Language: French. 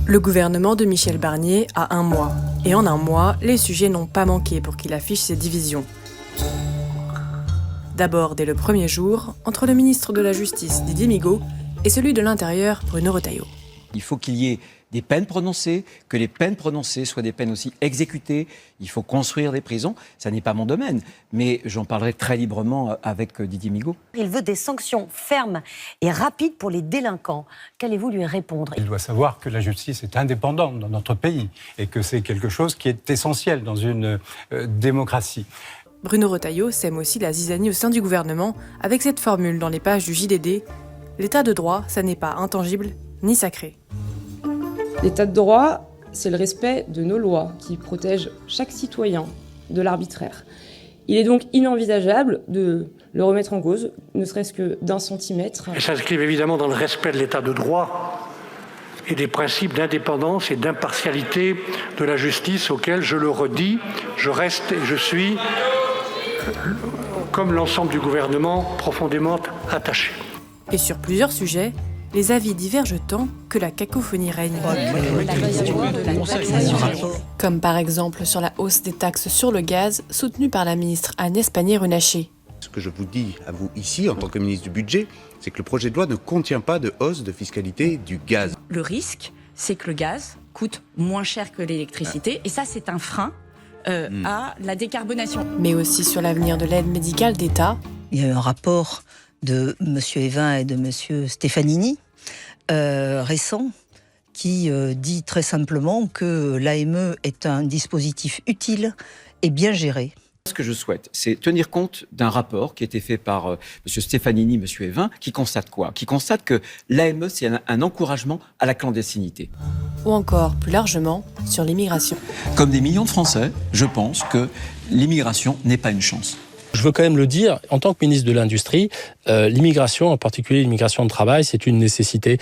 Le gouvernement de Michel Barnier a 1 mois. Et en 1 mois, les sujets n'ont pas manqué pour qu'il affiche ses divisions. D'abord, dès le premier jour, entre le ministre de la Justice, Didier Migaud, et celui de l'Intérieur, Bruno Retailleau. Il faut qu'il y ait des peines prononcées, que les peines prononcées soient des peines aussi exécutées. Il faut construire des prisons. Ça n'est pas mon domaine, mais j'en parlerai très librement avec Didier Migaud. Il veut des sanctions fermes et rapides pour les délinquants. Qu'allez-vous lui répondre ? Il doit savoir que la justice est indépendante dans notre pays et que c'est quelque chose qui est essentiel dans une démocratie. Bruno Retailleau sème aussi la zizanie au sein du gouvernement avec cette formule dans les pages du JDD. L'état de droit, ça n'est pas intangible ni sacré. L'état de droit, c'est le respect de nos lois qui protègent chaque citoyen de l'arbitraire. Il est donc inenvisageable de le remettre en cause, ne serait-ce que d'1 centimètre. Elle s'inscrit évidemment dans le respect de l'état de droit et des principes d'indépendance et d'impartialité de la justice auxquels, je le redis, je reste et je suis, comme l'ensemble du gouvernement, profondément attaché. Et sur plusieurs sujets, les avis divergent tant que la cacophonie règne. Comme par exemple sur la hausse des taxes sur le gaz, soutenue par la ministre Agnès Pannier-Runacher. Ce que je vous dis à vous ici, en tant que ministre du Budget, c'est que le projet de loi ne contient pas de hausse de fiscalité du gaz. Le risque, c'est que le gaz coûte moins cher que l'électricité, et ça, c'est un frein à la décarbonation. Mais aussi sur l'avenir de l'aide médicale d'État. Il y a eu un rapport de M. Evin et de M. Stefanini, récent, qui dit très simplement que l'AME est un dispositif utile et bien géré. Ce que je souhaite, c'est tenir compte d'un rapport qui a été fait par M. Stefanini, M. Evin, qui constate quoi ? Qui constate que l'AME, c'est un encouragement à la clandestinité. Ou encore, plus largement, sur l'immigration. Comme des millions de Français, je pense que l'immigration n'est pas une chance. Je veux quand même le dire, en tant que ministre de l'Industrie, l'immigration, en particulier l'immigration de travail, c'est une nécessité.